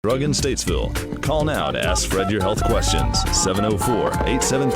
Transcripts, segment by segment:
Drug in Statesville. Call now to ask Fred your health questions. 704-873.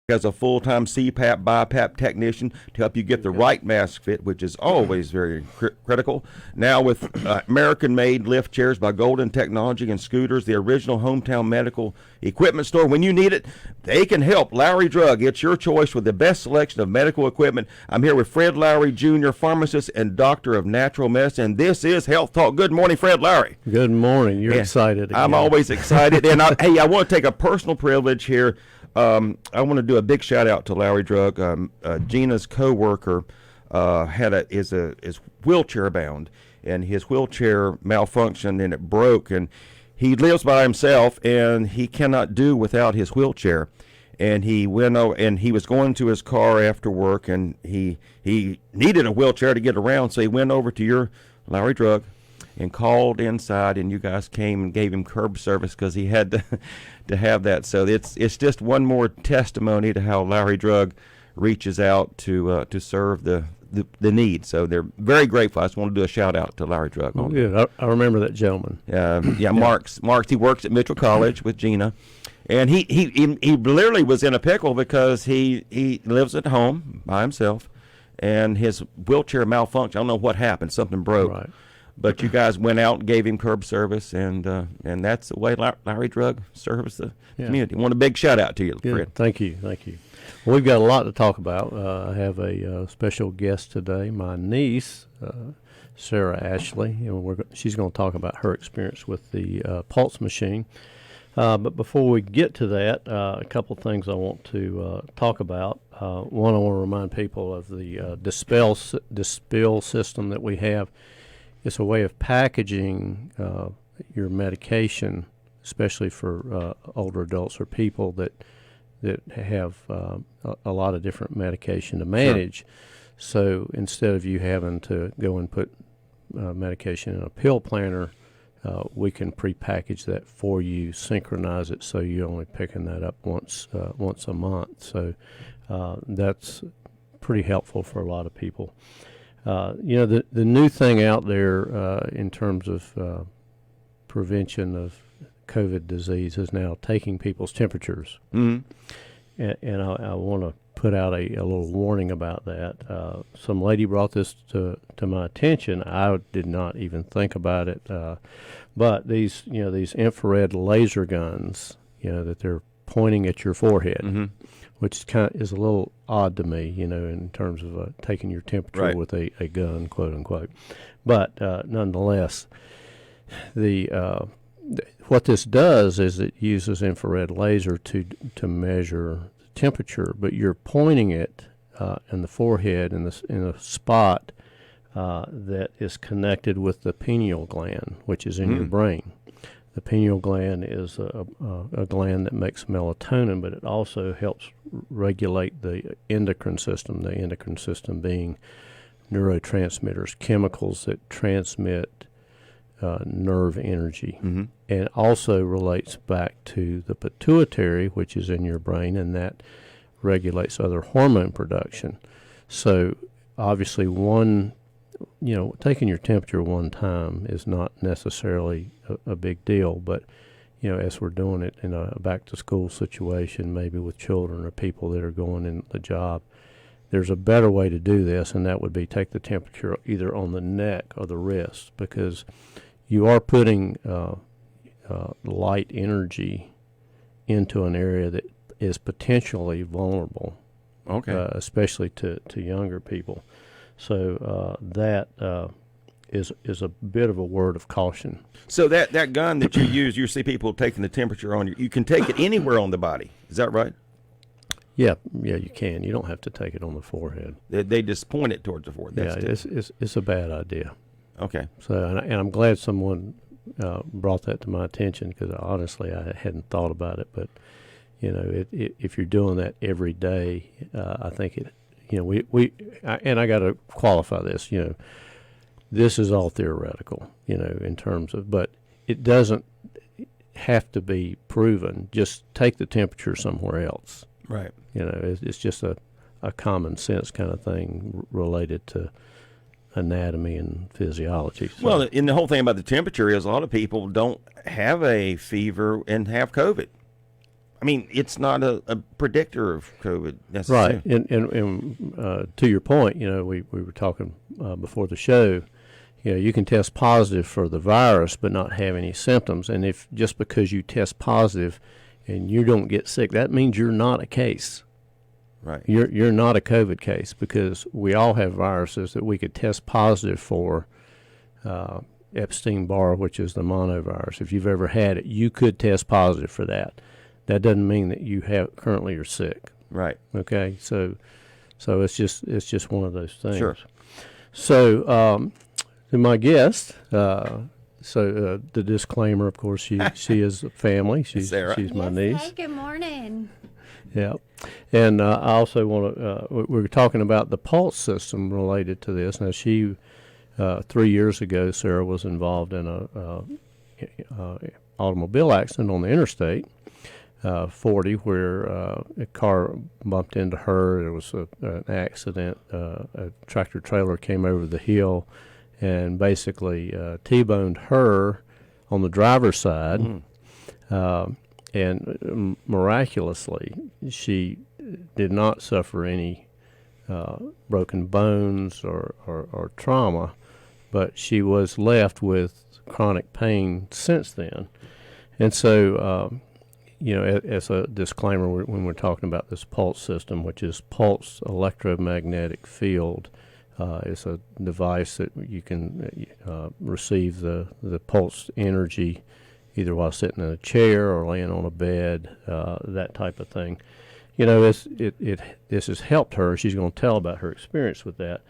As a full-time CPAP, BiPAP technician to help you get the right mask fit, which is always very critical. Now with American-made lift chairs by Golden Technology and Scooters, the original hometown medical equipment store. When you need it, they can help. Lowry Drug, it's your choice with the best selection of medical equipment. I'm here with Fred Lowry, Jr., pharmacist and doctor of natural medicine. And this is Health Talk. Good morning, Fred Lowry. Good morning. You're excited again. I'm always excited. And I want to take a personal privilege here. I want to do a big shout out to Lowry Drug. Gina's coworker is wheelchair bound, and his wheelchair malfunctioned and it broke, and he lives by himself and he cannot do without his wheelchair. And he went over and he was going to his car after work, and he needed a wheelchair to get around, so he went over to your Lowry Drug and called inside, and you guys came and gave him curb service because he had to have that. So it's just one more testimony to how Lowry Drug reaches out to serve the need. So they're very grateful. I just want to do a shout out to Lowry Drug. Oh, good. I remember that gentleman. Mark's. He works at Mitchell College with Gina, and he literally was in a pickle because he lives at home by himself, and his wheelchair malfunctioned. I don't know what happened. Something broke. Right. But you guys went out and gave him curb service, and that's the way Lowry Drug serves the community. I want a big shout out to you, Fred. Thank you. Well, we've got a lot to talk about. I have a special guest today, my niece, Sarah Ashley, and she's going to talk about her experience with the pulse machine. But before we get to that, a couple of things I want to talk about. One, I want to remind people of the Dispel system that we have. It's a way of packaging your medication, especially for older adults or people that have a lot of different medication to manage. Sure. So instead of you having to go and put medication in a pill planner, we can prepackage that for you, synchronize it so you're only picking that up once a month. So that's pretty helpful for a lot of people. The new thing out there in terms of prevention of COVID disease is now taking people's temperatures. Mm-hmm. And I want to put out a little warning about that. Some lady brought this to my attention. I did not even think about it. But these infrared laser guns, that they're pointing at your forehead. Mm-hmm. Which is a little odd to me, in terms of taking your temperature with a gun, quote unquote. But nonetheless, what this does is it uses infrared laser to measure the temperature, but you're pointing it in the forehead in a spot that is connected with the pineal gland, which is in your brain. The pineal gland is a gland that makes melatonin, but it also helps regulate the endocrine system being neurotransmitters, chemicals that transmit nerve energy, and also relates back to the pituitary, which is in your brain, and that regulates other hormone production. So obviously taking your temperature one time is not necessarily a big deal, but as we're doing it in a back-to-school situation, maybe with children or people that are going in the job, there's a better way to do this, and that would be take the temperature either on the neck or the wrist, because you are putting light energy into an area that is potentially vulnerable Okay. especially to younger people. So that is a bit of a word of caution. So that gun that you use, you see people taking the temperature on you. You can take it anywhere on the body. Is that right? Yeah, you can. You don't have to take it on the forehead. They just point it towards the forehead. That's It's a bad idea. okay. So, and I'm glad someone brought that to my attention, because honestly, I hadn't thought about it. But if you're doing that every day, I think it. And I got to qualify this. This is all theoretical. In terms of, but it doesn't have to be proven. Just take the temperature somewhere else. Right. It's just a common sense kind of thing related to anatomy and physiology. So. Well, and the whole thing about the temperature is a lot of people don't have a fever and have COVID. I mean, it's not a predictor of COVID necessarily. Right. And to your point, we were talking before the show. You can test positive for the virus but not have any symptoms. And if just because you test positive and you don't get sick, that means you're not a case. Right. You're not a COVID case, because we all have viruses that we could test positive for. Epstein-Barr, which is the monovirus. If you've ever had it, you could test positive for that. That doesn't mean that you currently are sick. Right. Okay. So it's just one of those things. Sure. So to my guest. The disclaimer, of course, she is a family. She's Sarah. She's my Yes, niece. Hey, good morning. Yeah, and I also want to. We were talking about the pulse system related to this. Now, 3 years ago, Sarah was involved in a automobile accident on the interstate 40, where a car bumped into her. There was an accident. A tractor trailer came over the hill and basically T-boned her on the driver's side. And miraculously, she did not suffer any broken bones or trauma, but she was left with chronic pain since then. And so, as a disclaimer, when we're talking about this pulse system, which is pulse electromagnetic field, it's a device that you can receive the pulse energy either while sitting in a chair or laying on a bed, that type of thing. This has helped her. She's going to tell about her experience with that.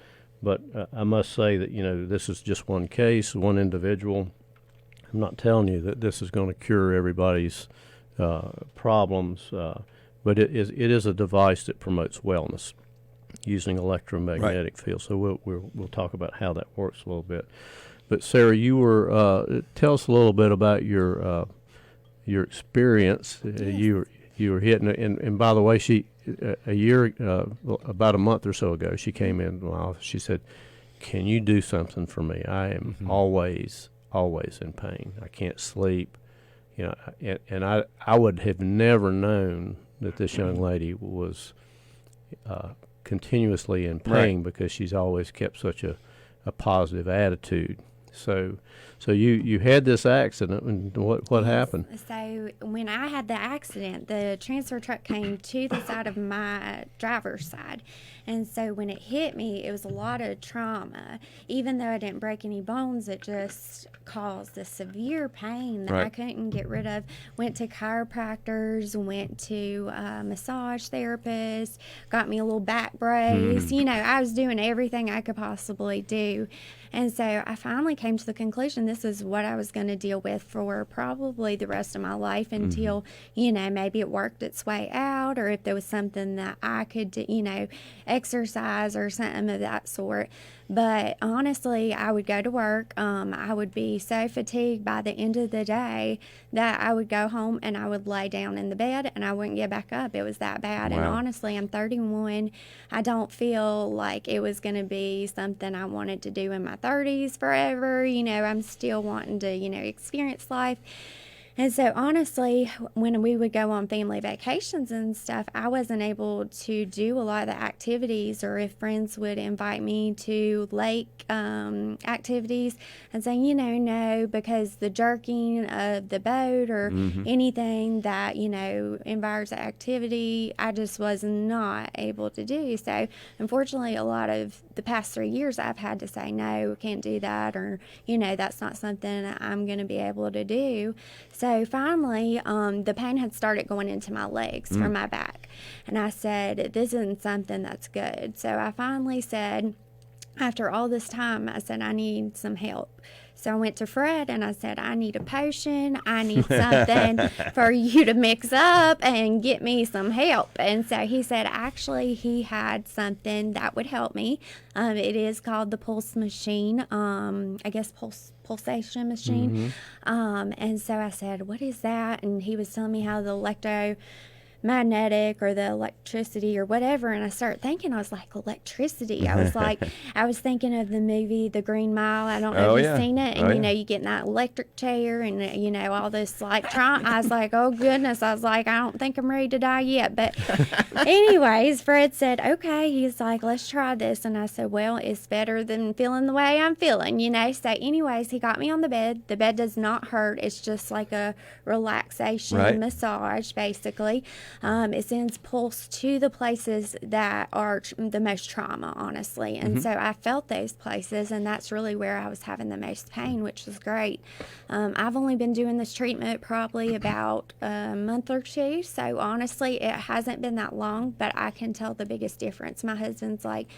But I must say that, this is just one case, one individual. I'm not telling you that this is going to cure everybody's problems, but it is a device that promotes wellness using electromagnetic fields. So we'll talk about how that works a little bit. But Sarah, you were tell us a little bit about your experience. Yes. You were hitting, and by the way, she about a month or so ago, she came in my office. She said, "Can you do something for me? I am always in pain. I can't sleep." And I would have never known that this young lady was continuously in pain, because she's always kept such a positive attitude. So you had this accident, and what happened? So when I had the accident, the transfer truck came to the side of my driver's side. And so when it hit me, it was a lot of trauma. Even though I didn't break any bones, it just caused a severe pain that I couldn't get rid of. Went to chiropractors, went to massage therapists, got me a little back brace. I was doing everything I could possibly do. And so I finally came to the conclusion this is what I was going to deal with for probably the rest of my life until, maybe it worked its way out, or if there was something that I could do, exercise or something of that sort. But honestly, I would go to work. I would be so fatigued by the end of the day that I would go home and I would lay down in the bed and I wouldn't get back up. It was that bad. Wow. And honestly, I'm 31. I don't feel like it was going to be something I wanted to do in my 30s forever. I'm still wanting to, experience life. And so, honestly, when we would go on family vacations and stuff, I wasn't able to do a lot of the activities, or if friends would invite me to lake activities and say, no, because the jerking of the boat or anything that, involves the activity, I just was not able to do. So, unfortunately, a lot of the past 3 years, I've had to say, no, can't do that, or, that's not something I'm going to be able to do. So finally, the pain had started going into my legs from my back. And I said, this isn't something that's good. So I finally said, after all this time, I said, I need some help. So I went to Fred and I said, I need a potion. I need something for you to mix up and get me some help. And so he said, actually, he had something that would help me. It is called the Pulse Machine, I guess pulsation machine. And so I said, what is that? And he was telling me how the electromagnetic or the electricity or whatever, and I started thinking, I was like, electricity. I was thinking of the movie The Green Mile. I don't know if you've seen it, and you get in that electric chair and all this I was like, oh goodness. I was like, I don't think I'm ready to die yet. But anyways, Fred said, okay. He's like, let's try this. And I said, well, it's better than feeling the way I'm feeling, So anyways, he got me on the bed. The bed does not hurt. It's just like a relaxation massage, basically. It sends pulse to the places that are the most trauma, honestly. And so I felt those places, and that's really where I was having the most pain, which was great. I've only been doing this treatment probably about a month or two. So honestly, it hasn't been that long, but I can tell the biggest difference. My husband's like,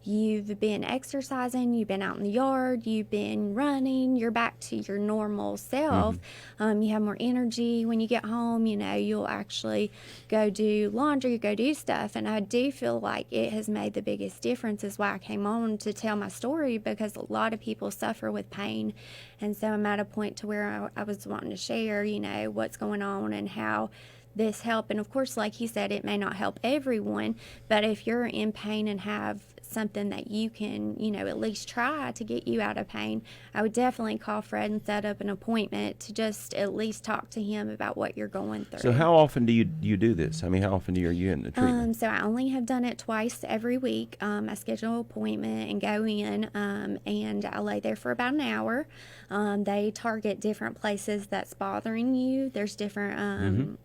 you've been exercising, you've been out in the yard, you've been running, you're back to your normal self. You have more energy when you get home, you'll actually go do laundry, go do stuff. And I do feel like it has made the biggest difference, is why I came on to tell my story, because a lot of people suffer with pain. And so I'm at a point to where I was wanting to share, what's going on and how this help. And of course, like he said, it may not help everyone, but if you're in pain and have something that you can, at least try to get you out of pain, I would definitely call Fred and set up an appointment to just at least talk to him about what you're going through. So how often do you do this? I mean, how often are you in the treatment? So I only have done it twice every week. I schedule an appointment and go in, and I lay there for about an hour. They target different places that's bothering you. There's different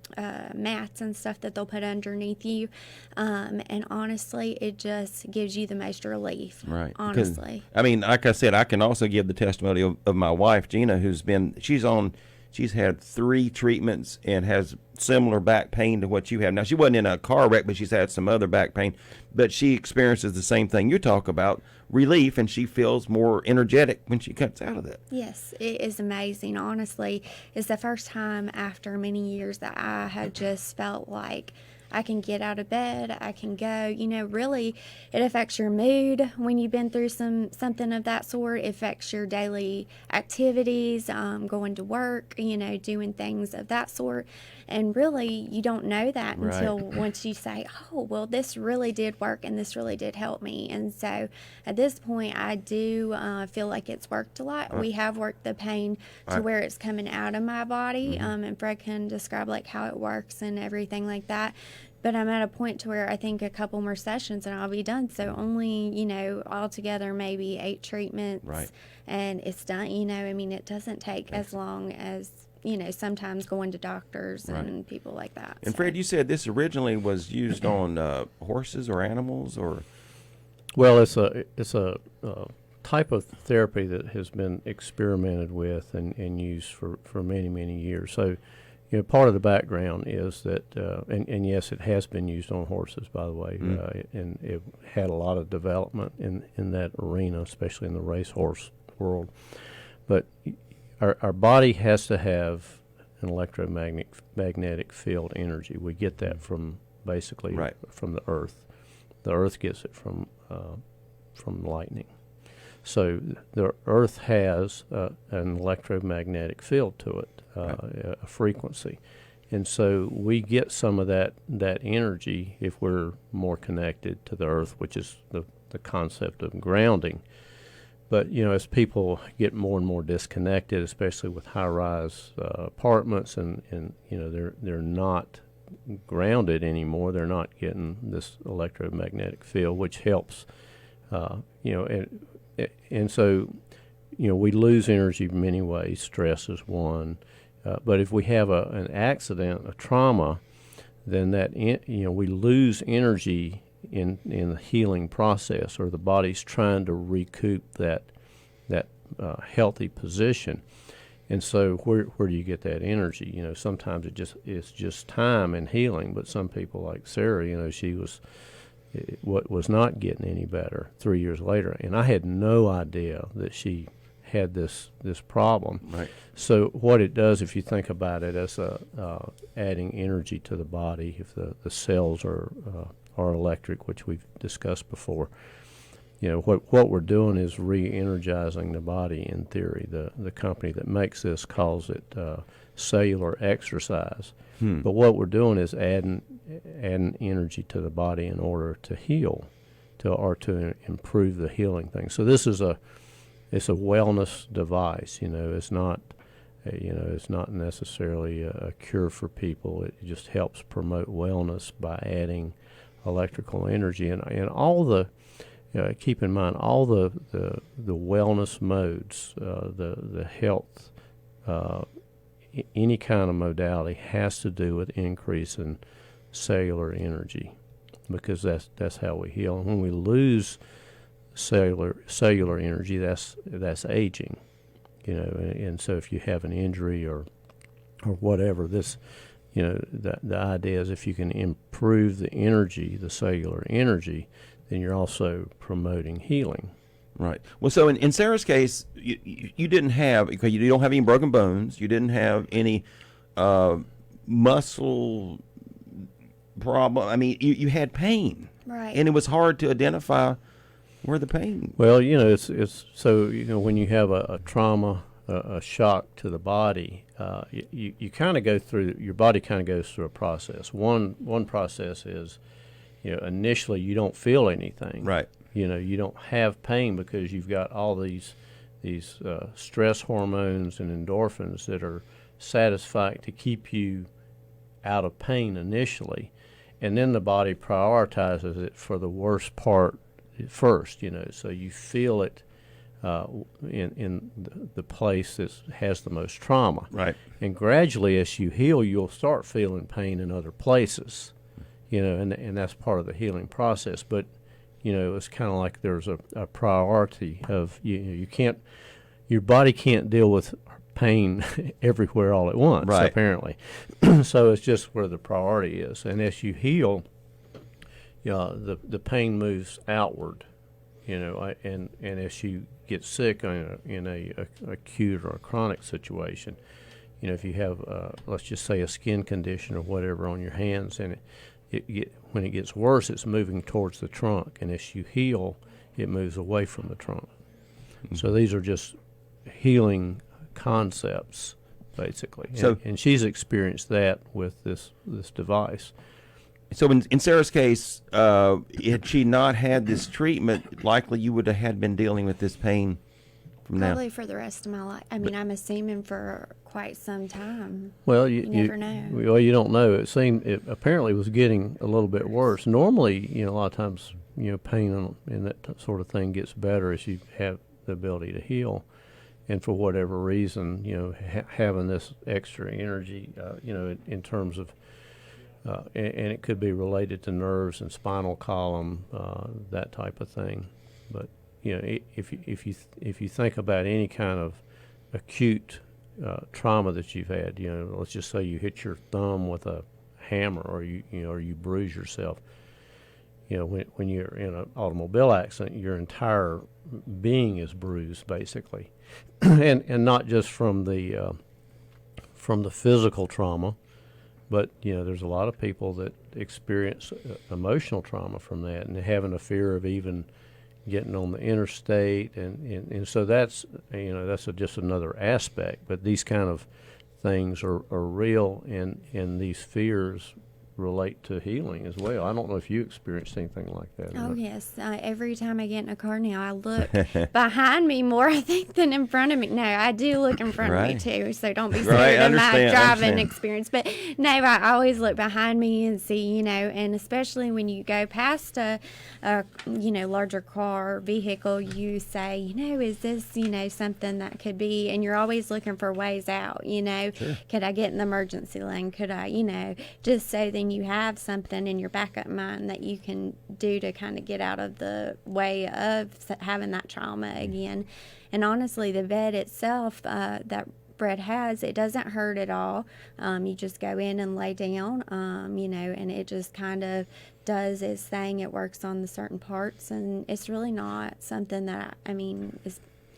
mats and stuff that they'll put underneath you. And honestly, it just gives you the most relief. Right. Honestly. I mean, like I said, I can also give the testimony of my wife, Gina, she's had 3 treatments and has similar back pain to what you have. Now, she wasn't in a car wreck, but she's had some other back pain. But she experiences the same thing you talk about, relief, and she feels more energetic when she comes out of that. Yes, it is amazing. Honestly, it's the first time after many years that I have just felt like I can get out of bed, I can go, really it affects your mood when you've been through something of that sort. It affects your daily activities, going to work, doing things of that sort. And really, you don't know that until once you say, oh, well, this really did work and this really did help me. And so at this point, I do feel like it's worked a lot. We have worked the pain to where it's coming out of my body, and Fred can describe like how it works and everything like that. But I'm at a point to where I think a couple more sessions and I'll be done. So only, altogether maybe 8 treatments. Right. And it's done, it doesn't take as long as, sometimes going to doctors and people like that. And Fred, you said this originally was used on horses or animals, or? Well, it's a type of therapy that has been experimented with and used for many, many years. So, part of the background is that, and yes, it has been used on horses, by the way, and it had a lot of development in that arena, especially in the racehorse world. But our body has to have an electromagnetic field energy. We get that from basically from the Earth. The Earth gets it from lightning. So the Earth has an electromagnetic field to it, a frequency. And so we get some of that energy if we're more connected to the Earth, which is the concept of grounding. But as people get more and more disconnected, especially with high-rise apartments, and they're not grounded anymore. They're not getting this electromagnetic field, which helps. And so we lose energy in many ways. Stress is one, but if we have an accident, a trauma, then we lose energy in the healing process, or the body's trying to recoup that healthy position. And so where do you get that energy? Sometimes it's just time and healing, but some people like Sarah, she was not getting any better 3 years later, and I had no idea that she had this problem. Right. So what it does, if you think about it as adding energy to the body, if the cells are electric, which we've discussed before, what we're doing is re-energizing the body. In theory, the company that makes this calls it cellular exercise. But what we're doing is adding energy to the body in order to heal, to improve the healing thing. So this is it's a wellness device. It's not it's not necessarily a cure for people. It just helps promote wellness by adding electrical energy, and all the keep in mind all the wellness modes, the health, any kind of modality has to do with increase in cellular energy, because that's how we heal. And when we lose cellular energy, that's aging, and so if you have an injury or whatever, this, the idea is if you can improve the cellular energy, then you're also promoting healing. Right. Well, so in Sarah's case, you didn't have, because you don't have any broken bones, you didn't have any muscle problem. I mean, you had pain, Right. and it was hard to identify where the pain. Well, it's so when you have a trauma, a shock to the body, you kind of go through, your body kind of goes through a process. One process is, initially you don't feel anything. Right. You don't have pain because you've got all these stress hormones and endorphins that are satisfying to keep you out of pain initially, and then the body prioritizes it for the worst part first. So you feel it in the place that has the most trauma. Right. And gradually, as you heal, you'll start feeling pain in other places. And that's part of the healing process. But it's kind of like there's a priority of you can't, your body can't deal with pain everywhere all at once, right. Apparently. So it's just where the priority is. And as you heal, the pain moves outward, and as you get sick in a acute or a chronic situation, if you have, let's just say, a skin condition or whatever on your hands, and when it gets worse, it's moving towards the trunk, and as you heal, it moves away from the trunk. Mm-hmm. So these are just healing concepts, basically. So, and she's experienced that with this device. So in Sarah's case, had she not had this treatment, likely you would have been dealing with this pain from Probably now. for the rest of my life. I mean, I'm assuming for quite some time. Well, you never know. Well, you don't know. It apparently was getting a little bit worse. Normally, a lot of times, pain and that sort of thing gets better as you have the ability to heal. And for whatever reason, having this extra energy, in terms of, and it could be related to nerves and spinal column, that type of thing. But if you think about any kind of acute trauma that you've had, let's just say you hit your thumb with a hammer, or you bruise yourself. When you're in an automobile accident, your entire being is bruised, basically, and not just from the physical trauma, but there's a lot of people that experience emotional trauma from that, and having a fear of even getting on the interstate, and so that's just another aspect. But these kind of things are real, and these fears relate to healing as well. I don't know if you experienced anything like that. or Oh not. yes, every time I get in a car now, I look behind me more, I think, than in front of me. No, I do look in front of me Right. too, so don't be Right, scared of my understand, driving understand. experience. But no, I always look behind me and see, and especially when you go past a larger car, vehicle, you say, is this, something that could be, and you're always looking for ways out, could I get in the emergency lane? Could I, just so then you have something in your backup mind that you can do to kind of get out of the way of having that trauma again. And honestly, the bed itself that Brett has, it doesn't hurt at all. You just go in and lay down, and it just kind of does its thing. It works on the certain parts, and it's really not something that,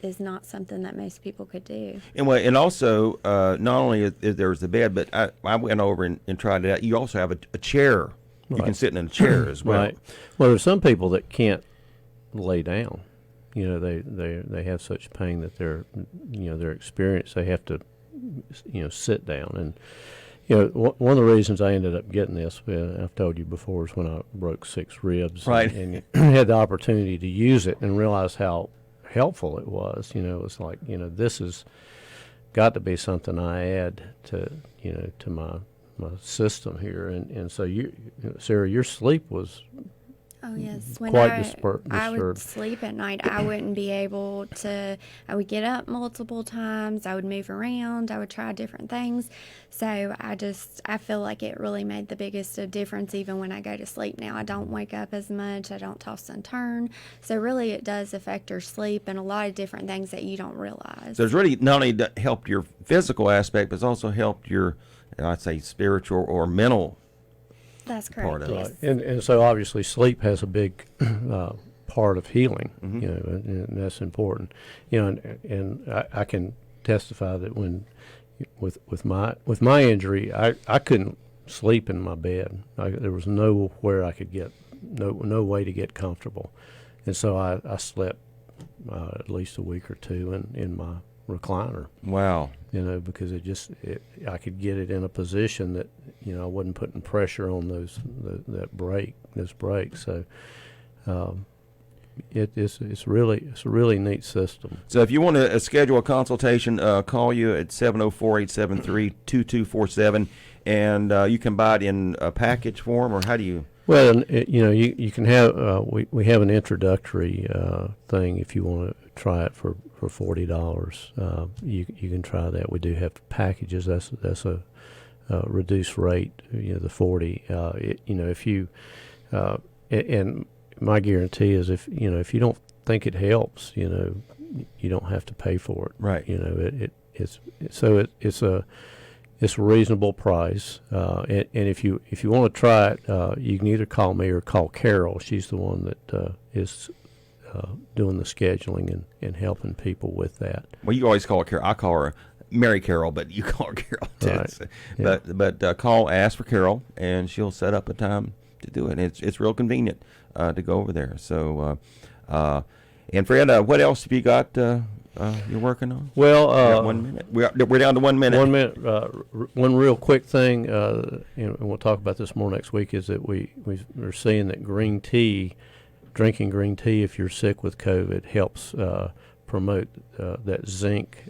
is not something that most people could do. And also, not only is there's the bed, but I went over and tried it out. You also have a chair. You can Right. sit in a chair as well. Right. Well, there's some people that can't lay down. They have such pain that their experience, they have to, sit down. And one of the reasons I ended up getting this, I've told you before, is when I broke 6 ribs. Right. And had the opportunity to use it and realize how helpful it was. It was like, this has got to be something I add to my system here. And so Sarah, your sleep was Oh yes, when quite I disturbed. would sleep at night, I wouldn't be able to. I would get up multiple times. I would move around. I would try different things. So I feel like it really made the biggest of difference. Even when I go to sleep now, I don't wake up as much. I don't toss and turn. So really, it does affect your sleep and a lot of different things that you don't realize. So it's really not only helped your physical aspect, but it's also helped your, I'd say, spiritual or mental. That's part correct. of it. Yes. Right. And so obviously sleep has a big part of healing, Mm-hmm. and that's important. And I can testify that when with my injury, I couldn't sleep in my bed. There was nowhere I could get no way to get comfortable, and so I slept at least a week or two in my recliner. Wow. Because I could get it in a position that, I wasn't putting pressure on this brake. So, it's a really neat system. So if you want to schedule a consultation, call you at 704-873-2247, and you can buy it in a package form, or how do you? Well, you can have we have an introductory thing if you want to try it for $40. You can try that. We do have packages. That's a reduced rate. The 40. If you and my guarantee is if you don't think it helps, you don't have to pay for it. Right. It's a reasonable price, and if you want to try it, you can either call me or call Carol. She's the one that is doing the scheduling and helping people with that. Well, you always call her Carol. I call her Mary Carol, but you call her Carol too. Right. So, Yeah. But call, ask for Carol, and she'll set up a time to do it. And it's real convenient to go over there. So, and Fred, what else have you got? You're working on? Well, We got 1 minute. We're down to 1 minute. 1 minute. One real quick thing, and we'll talk about this more next week, is that we're seeing that drinking green tea if you're sick with COVID helps promote that zinc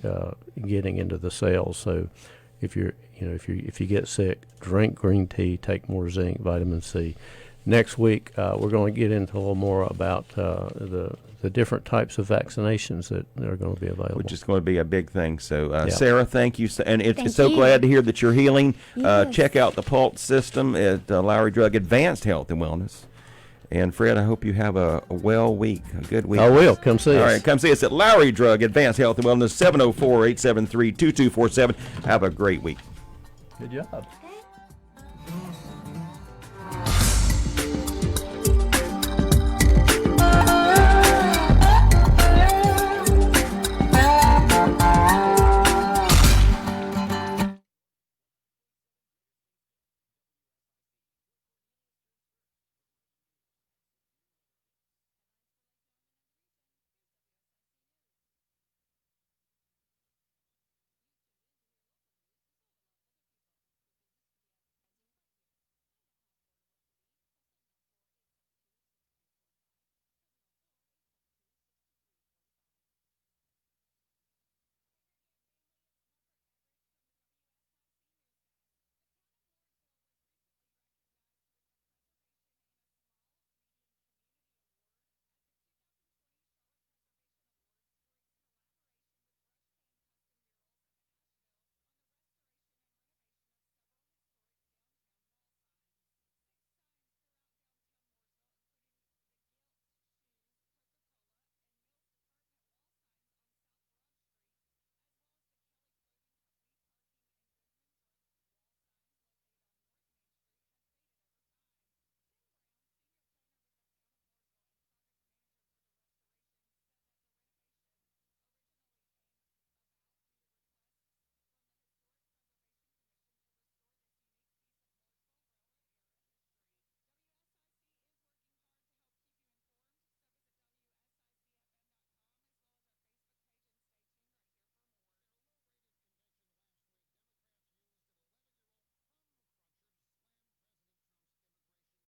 getting into the cells. So if you get sick, drink green tea, take more zinc, vitamin C. Next week we're going to get into a little more about the different types of vaccinations that are going to be available. Which is going to be a big thing. So, Yeah. Sarah, thank you. And Thank it's so you. glad to hear that you're healing. Yes. Check out the Pulse system at Lowry Drug Advanced Health and Wellness. And, Fred, I hope you have a well week, a good week. I will. Come see All us. right, come see us at Lowry Drug Advanced Health and Wellness, 704-873-2247. Have a great week. Good job.